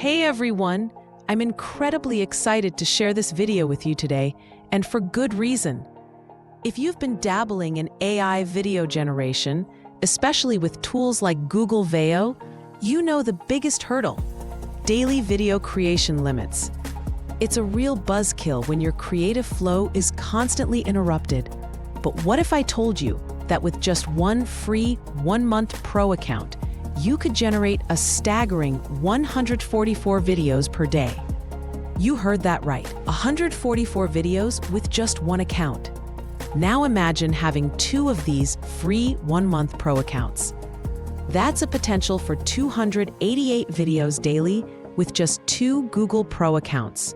Hey everyone! I'm incredibly excited to share this video with you today, and for good reason. If you've been dabbling in AI video generation, especially with tools like Google Veo, you know the biggest hurdle: daily video creation limits. It's a real buzzkill when your creative flow is constantly interrupted. But what if I told you that with just one free 1-month pro account, you could generate a staggering 144 videos per day? You heard that right, 144 videos with just one account. Now imagine having 2 of these free 1-month pro accounts. That's a potential for 288 videos daily with just 2 Google Pro accounts.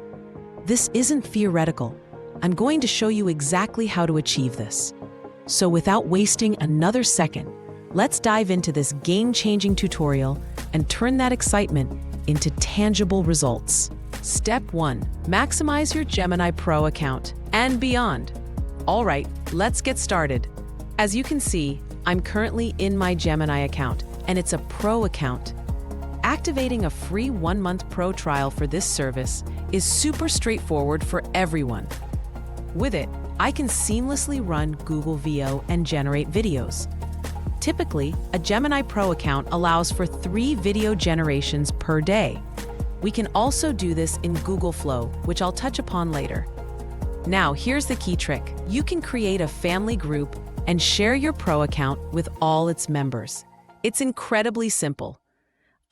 This isn't theoretical. I'm going to show you exactly how to achieve this. So without wasting another second, let's dive into this game-changing tutorial and turn that excitement into tangible results. Step 1. Maximize your Gemini Pro account and beyond. All right, let's get started. As you can see, I'm currently in my Gemini account, and it's a Pro account. Activating a free 1-month Pro trial for this service is super straightforward for everyone. With it, I can seamlessly run Google Veo and generate videos. Typically, a Gemini Pro account allows for 3 video generations per day. We can also do this in Google Flow, which I'll touch upon later. Now, here's the key trick. You can create a family group and share your Pro account with all its members. It's incredibly simple.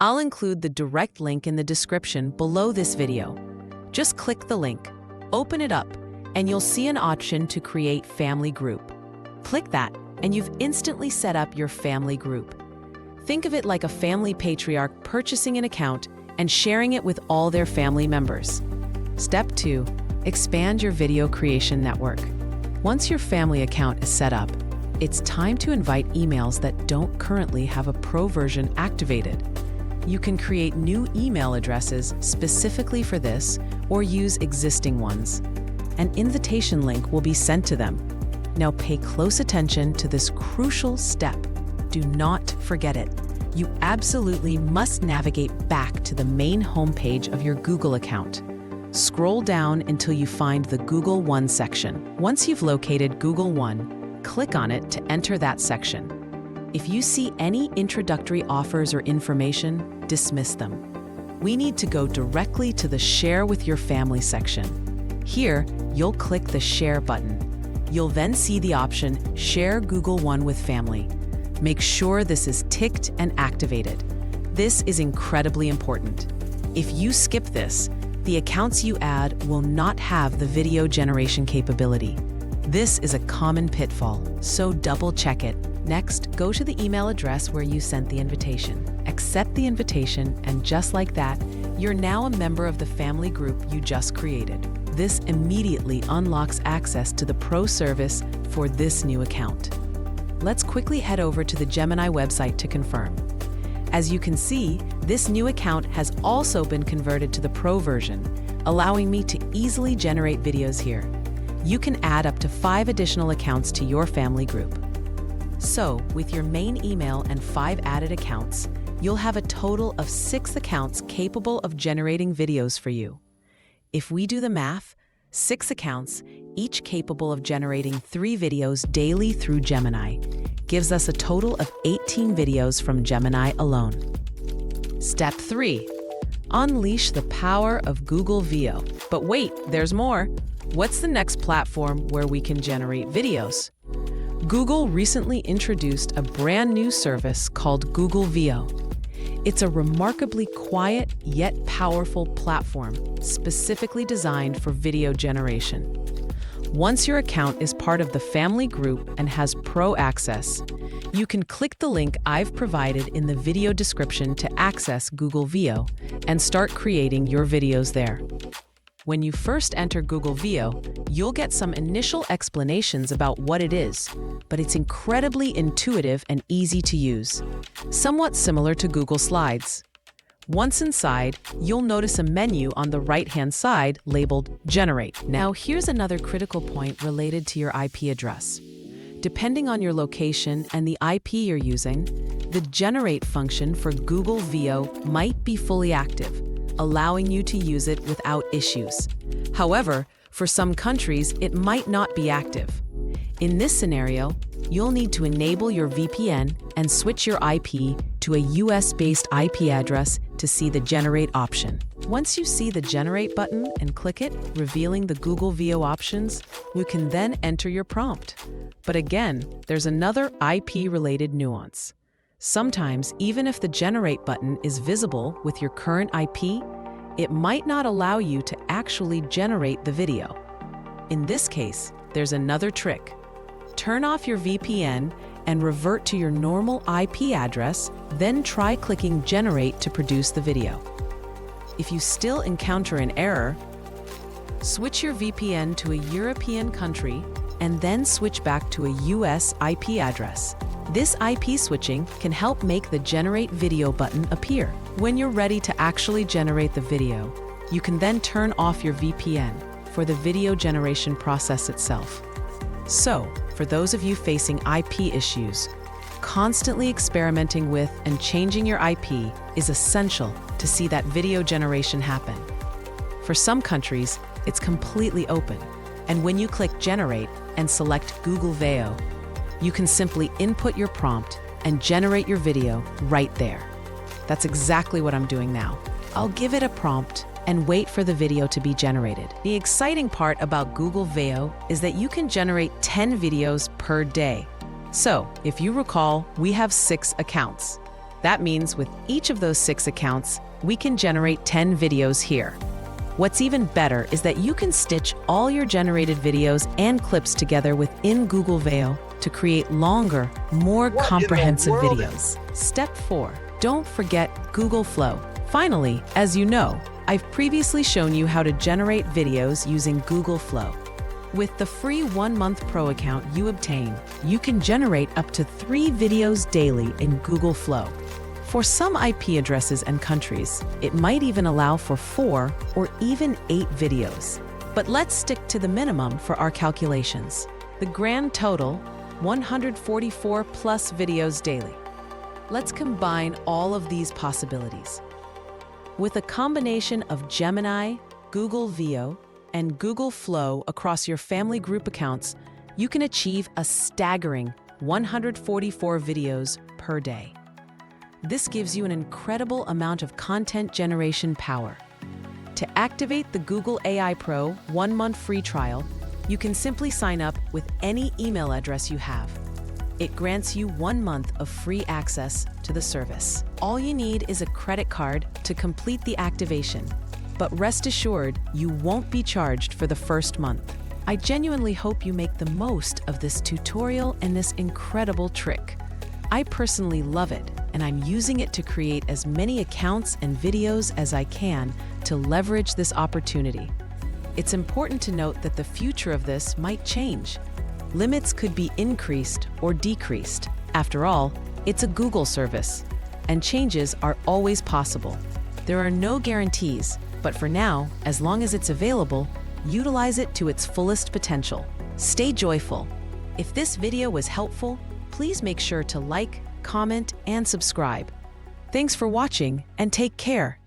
I'll include the direct link in the description below this video. Just click the link, open it up, and you'll see an option to create family group. Click that, and you've instantly set up your family group. Think of it like a family patriarch purchasing an account and sharing it with all their family members. Step 2. Expand your video creation network. Once your family account is set up, it's time to invite emails that don't currently have a Pro version activated. You can create new email addresses specifically for this or use existing ones. An invitation link will be sent to them. Now pay close attention to this crucial step. Do not forget it. You absolutely must navigate back to the main homepage of your Google account. Scroll down until you find the Google One section. Once you've located Google One, click on it to enter that section. If you see any introductory offers or information, dismiss them. We need to go directly to the Share with Your Family section. Here, you'll click the Share button. You'll then see the option Share Google One with Family. Make sure this is ticked and activated. This is incredibly important. If you skip this, the accounts you add will not have the video generation capability. This is a common pitfall, so double-check it. Next, go to the email address where you sent the invitation. Accept the invitation, and just like that, you're now a member of the family group you just created. This immediately unlocks access to the Pro service for this new account. Let's quickly head over to the Gemini website to confirm. As you can see, this new account has also been converted to the Pro version, allowing me to easily generate videos here. You can add up to 5 additional accounts to your family group. So, with your main email and 5 added accounts, you'll have a total of 6 accounts capable of generating videos for you. If we do the math, 6 accounts, each capable of generating 3 videos daily through Gemini, gives us a total of 18 videos from Gemini alone. Step 3. Unleash the power of Google Veo. But wait, there's more. What's the next platform where we can generate videos? Google recently introduced a brand new service called Google Veo. It's a remarkably quiet yet powerful platform specifically designed for video generation. Once your account is part of the family group and has Pro access, you can click the link I've provided in the video description to access Google Veo and start creating your videos there. When you first enter Google Veo, you'll get some initial explanations about what it is, but it's incredibly intuitive and easy to use, somewhat similar to Google Slides. Once inside, you'll notice a menu on the right-hand side labeled Generate. Now, here's another critical point related to your IP address. Depending on your location and the IP you're using, the Generate function for Google Veo might be fully active, allowing you to use it without issues. However, for some countries, it might not be active. In this scenario, you'll need to enable your VPN and switch your IP to a US-based IP address to see the Generate option. Once you see the Generate button and click it, revealing the Google Veo options, you can then enter your prompt. But again, there's another IP-related nuance. Sometimes, even if the Generate button is visible with your current IP, it might not allow you to actually generate the video. In this case, there's another trick. Turn off your VPN and revert to your normal IP address, then try clicking Generate to produce the video. If you still encounter an error, switch your VPN to a European country and then switch back to a US IP address. This IP switching can help make the Generate Video button appear. When you're ready to actually generate the video, you can then turn off your VPN for the video generation process itself. So, for those of you facing IP issues, constantly experimenting with and changing your IP is essential to see that video generation happen. For some countries, it's completely open, and when you click Generate and select Google Veo, you can simply input your prompt and generate your video right there. That's exactly what I'm doing now. I'll give it a prompt and wait for the video to be generated. The exciting part about Google Veo is that you can generate 10 videos per day. So, if you recall, we have 6 accounts. That means with each of those 6 accounts, we can generate 10 videos here. What's even better is that you can stitch all your generated videos and clips together within Google Veo to create longer, more comprehensive videos. Step 4, don't forget Google Flow. Finally, as you know, I've previously shown you how to generate videos using Google Flow. With the free 1-month Pro account you obtain, you can generate up to 3 videos daily in Google Flow. For some IP addresses and countries, it might even allow for 4 or even 8 videos. But let's stick to the minimum for our calculations. The grand total, 144 plus videos daily. Let's combine all of these possibilities. With a combination of Gemini, Google Veo, and Google Flow across your family group accounts, you can achieve a staggering 144 videos per day. This gives you an incredible amount of content generation power. To activate the Google AI Pro 1-month free trial, you can simply sign up with any email address you have. It grants you 1 month of free access to the service. All you need is a credit card to complete the activation, but rest assured you won't be charged for the first month. I genuinely hope you make the most of this tutorial and this incredible trick. I personally love it, and I'm using it to create as many accounts and videos as I can to leverage this opportunity. It's important to note that the future of this might change. Limits could be increased or decreased. After all, it's a Google service, and changes are always possible. There are no guarantees, but for now, as long as it's available, utilize it to its fullest potential. Stay joyful. If this video was helpful, please make sure to like, comment, and subscribe. Thanks for watching, and take care.